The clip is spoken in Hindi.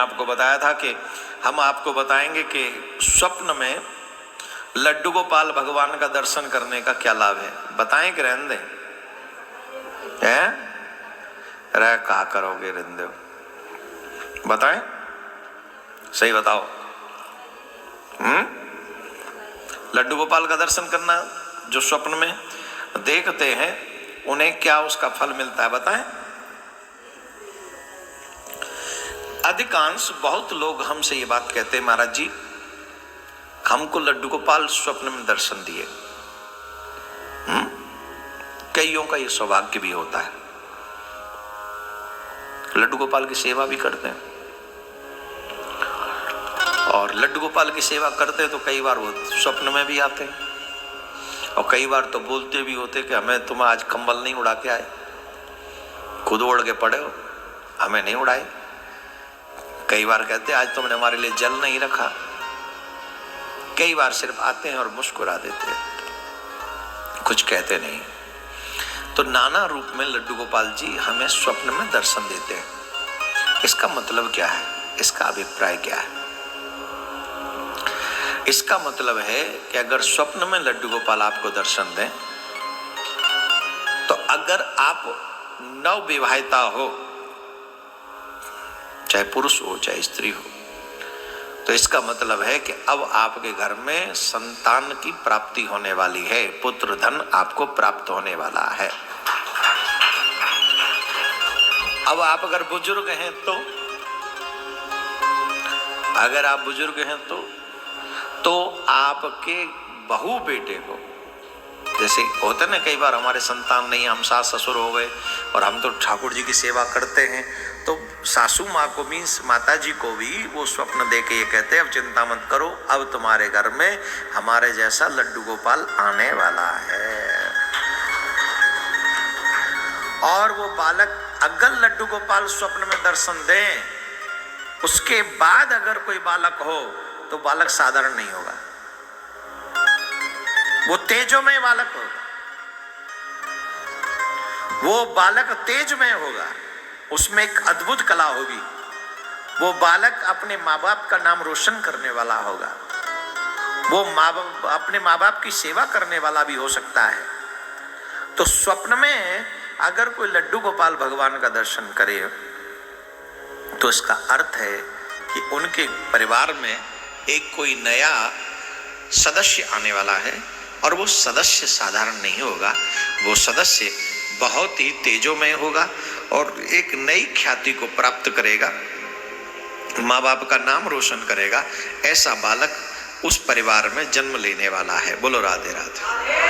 आपको बताया था कि हम आपको बताएंगे कि स्वप्न में लड्डू गोपाल भगवान का दर्शन करने का क्या लाभ है। बताएं कि रहने दें? रह क्या करोगे रहने दो, बताएं सही बताओ। लड्डू गोपाल का दर्शन करना जो स्वप्न में देखते हैं उन्हें क्या उसका फल मिलता है, बताएं। अधिकांश बहुत लोग हमसे ये बात कहते हैं, महाराज जी हमको लड्डू गोपाल स्वप्न में दर्शन दिए। कईयों का ये सौभाग्य भी होता है, लड्डू गोपाल की सेवा भी करते हैं, और लड्डू गोपाल की सेवा करते हैं तो कई बार वो स्वप्न में भी आते हैं, और कई बार तो बोलते भी होते कि हमें तुम आज कंबल नहीं उड़ा के आए, खुद ओढ़ के पड़े हो, हमें नहीं उड़ाए। कई बार कहते आज तुमने हमारे लिए जल नहीं रखा। कई बार सिर्फ आते हैं और मुस्कुरा देते हैं, कुछ कहते नहीं। तो नाना रूप में लड्डू गोपाल जी हमें स्वप्न में दर्शन देते हैं। इसका मतलब क्या है, इसका अभिप्राय क्या है? इसका मतलब है कि अगर स्वप्न में लड्डू गोपाल आपको दर्शन दें, तो अगर आप नव विवाहिता हो, चाहे पुरुष हो चाहे स्त्री हो, तो इसका मतलब है कि अब आपके घर में संतान की प्राप्ति होने वाली है, पुत्र धन आपको प्राप्त होने वाला है। अब आप अगर बुजुर्ग हैं तो, अगर आप बुजुर्ग हैं तो आपके बहू बेटे को, जैसे होता है ना कई बार हमारे संतान नहीं, हम सास ससुर हो गए और हम तो ठाकुर जी की सेवा करते हैं, तो सासू माँ को मीन्स माता जी को भी वो स्वप्न दे के ये कहते हैं अब चिंता मत करो, अब तुम्हारे घर में हमारे जैसा लड्डू गोपाल आने वाला है। और वो बालक अगर लड्डू गोपाल स्वप्न में दर्शन दें, उसके बाद अगर कोई बालक हो तो बालक साधारण नहीं होगा, वो तेजोमय बालक होगा, वो बालक तेजमय होगा, उसमें एक अद्भुत कला होगी, वो बालक अपने माँ बाप का नाम रोशन करने वाला होगा, वो अपने माँ बाप की सेवा करने वाला भी हो सकता है। तो स्वप्न में अगर कोई लड्डू गोपाल भगवान का दर्शन करे तो इसका अर्थ है कि उनके परिवार में एक कोई नया सदस्य आने वाला है, और वो सदस्य साधारण नहीं होगा, वो सदस्य बहुत ही तेजोमय होगा और एक नई ख्याति को प्राप्त करेगा, माँ बाप का नाम रोशन करेगा। ऐसा बालक उस परिवार में जन्म लेने वाला है। बोलो राधे राधे।